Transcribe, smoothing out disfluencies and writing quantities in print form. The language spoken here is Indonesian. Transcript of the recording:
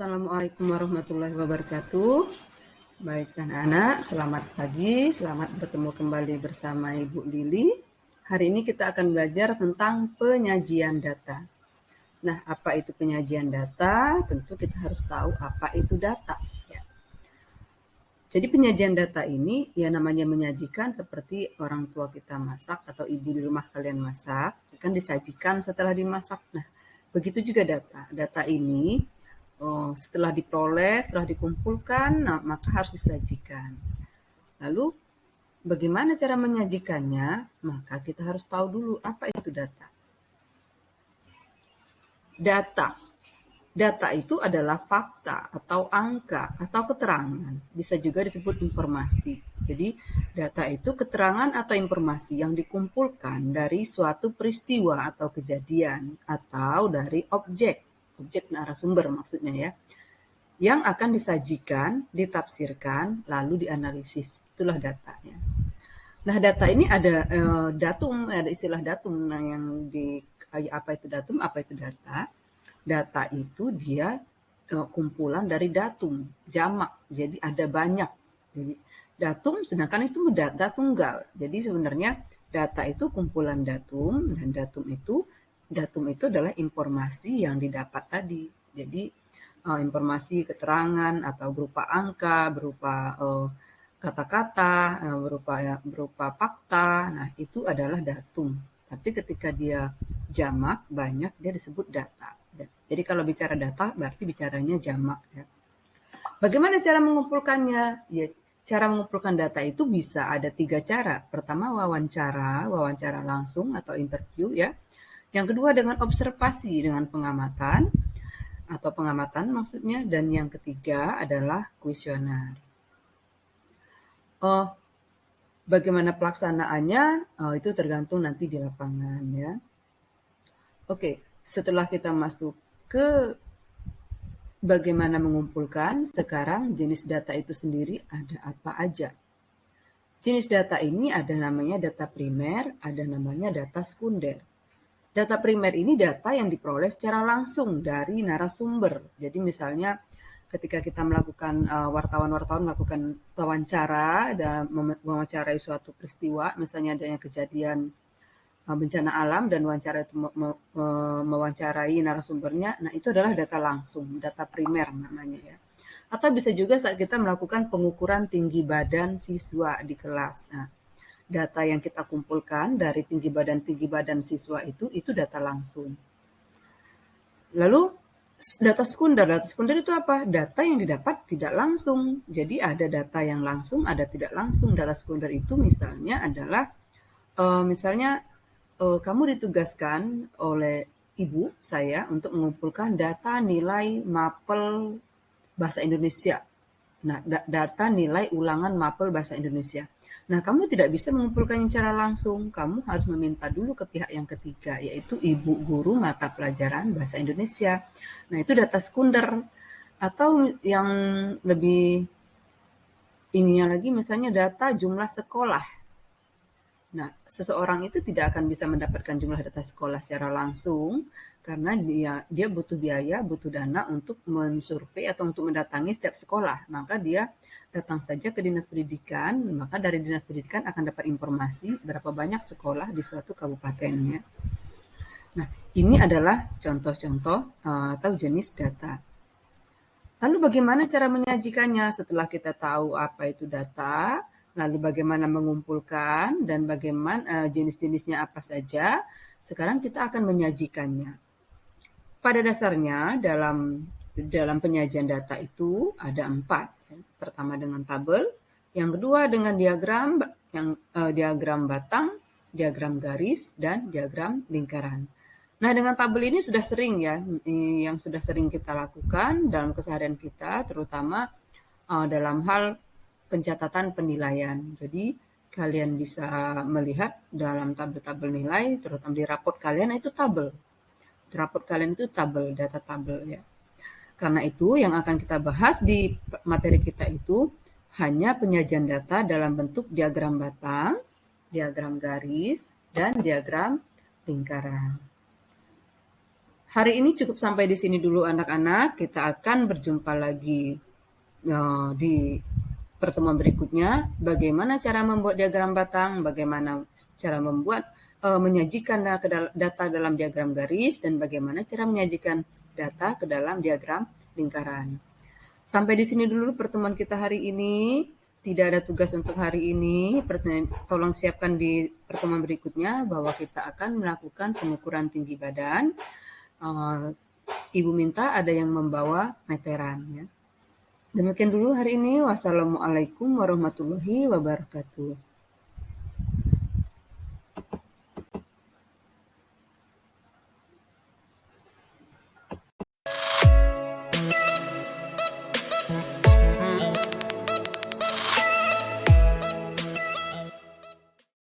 Assalamualaikum warahmatullahi wabarakatuh. Baik anak-anak, selamat pagi, selamat bertemu kembali bersama Ibu Lili. Hari ini kita akan belajar tentang penyajian data. Nah, apa itu penyajian data? Tentu kita harus tahu apa itu data. Ya. Jadi penyajian data ini ya namanya menyajikan seperti orang tua kita masak atau ibu di rumah kalian masak, kan disajikan setelah dimasak. Nah, begitu juga data. Data ini setelah diperoleh, setelah dikumpulkan, nah, maka harus disajikan. Lalu bagaimana cara menyajikannya? Maka kita harus tahu dulu apa itu data. Data itu adalah fakta atau angka atau keterangan. Bisa juga disebut informasi. Jadi data itu keterangan atau informasi yang dikumpulkan dari suatu peristiwa atau kejadian atau dari objek narasumber maksudnya ya, yang akan disajikan, ditafsirkan, lalu dianalisis. Itulah datanya. Nah, data ini ada datum, ada istilah datum. Nah, yang di apa itu datum, apa itu data? Data itu dia kumpulan dari datum, jamak. Jadi ada banyak. Jadi datum, sedangkan itu data tunggal. Jadi sebenarnya data itu kumpulan datum, dan datum itu adalah informasi yang didapat tadi. Jadi informasi keterangan atau berupa angka, berupa kata-kata, berupa fakta. Nah, itu adalah datum. Tapi ketika dia jamak, banyak, dia disebut data. Jadi kalau bicara data, berarti bicaranya jamak. Ya. Bagaimana cara mengumpulkannya? Ya, cara mengumpulkan data itu bisa ada 3 cara. Pertama, wawancara langsung atau interview ya. Yang kedua dengan observasi, dengan pengamatan maksudnya. Dan yang ketiga adalah kuesioner. Bagaimana pelaksanaannya? Itu tergantung nanti di lapangan ya. Oke, setelah kita masuk ke bagaimana mengumpulkan, sekarang jenis data itu sendiri ada apa aja. Jenis data ini ada namanya data primer, ada namanya data sekunder. Data primer ini data yang diperoleh secara langsung dari narasumber. Jadi misalnya ketika kita melakukan wartawan-wartawan melakukan wawancara dan mewawancarai suatu peristiwa, misalnya adanya kejadian bencana alam dan wawancara itu mewawancarai narasumbernya, nah itu adalah data langsung, data primer namanya ya. Atau bisa juga saat kita melakukan pengukuran tinggi badan siswa di kelas. Nah, data yang kita kumpulkan dari tinggi badan siswa itu data langsung. Lalu data sekunder itu apa? Data yang didapat tidak langsung. Jadi ada data yang langsung, ada tidak langsung. Data sekunder itu misalnya adalah kamu ditugaskan oleh ibu saya untuk mengumpulkan data nilai mapel bahasa Indonesia. Nah, data nilai ulangan mapel bahasa Indonesia. Nah, kamu tidak bisa mengumpulkannya secara langsung. Kamu harus meminta dulu ke pihak yang ketiga, yaitu ibu guru mata pelajaran bahasa Indonesia. Nah, itu data sekunder. Atau yang lebih ininya lagi, misalnya data jumlah sekolah. Nah, seseorang itu tidak akan bisa mendapatkan jumlah data sekolah secara langsung karena dia butuh biaya, butuh dana untuk mensurvei atau untuk mendatangi setiap sekolah. Maka dia datang saja ke Dinas Pendidikan, maka dari Dinas Pendidikan akan dapat informasi berapa banyak sekolah di suatu kabupaten ya. Nah, ini adalah contoh-contoh atau jenis data. Lalu bagaimana cara menyajikannya setelah kita tahu apa itu data? Lalu bagaimana mengumpulkan dan bagaimana jenis-jenisnya apa saja. Sekarang kita akan menyajikannya. Pada dasarnya dalam penyajian data itu ada 4. Pertama dengan tabel, yang kedua dengan diagram batang, diagram garis, dan diagram lingkaran. Nah, dengan tabel ini sudah sering ya, yang sudah sering kita lakukan dalam keseharian kita, terutama dalam hal pencatatan penilaian. Jadi kalian bisa melihat dalam tabel-tabel nilai, terutama di raport kalian itu tabel. Raport kalian itu tabel, data tabel ya. Karena itu yang akan kita bahas di materi kita itu hanya penyajian data dalam bentuk diagram batang, diagram garis, dan diagram lingkaran. Hari ini cukup sampai di sini dulu anak-anak. Kita akan berjumpa lagi di pertemuan berikutnya. Bagaimana cara membuat diagram batang, bagaimana cara membuat menyajikan data dalam diagram garis, dan bagaimana cara menyajikan data ke dalam diagram lingkaran. Sampai di sini dulu pertemuan kita hari ini. Tidak ada tugas untuk hari ini. Tolong siapkan di pertemuan berikutnya bahwa kita akan melakukan pengukuran tinggi badan. Ibu minta ada yang membawa meteran. Ya. Demikian dulu hari ini. Wassalamualaikum warahmatullahi wabarakatuh.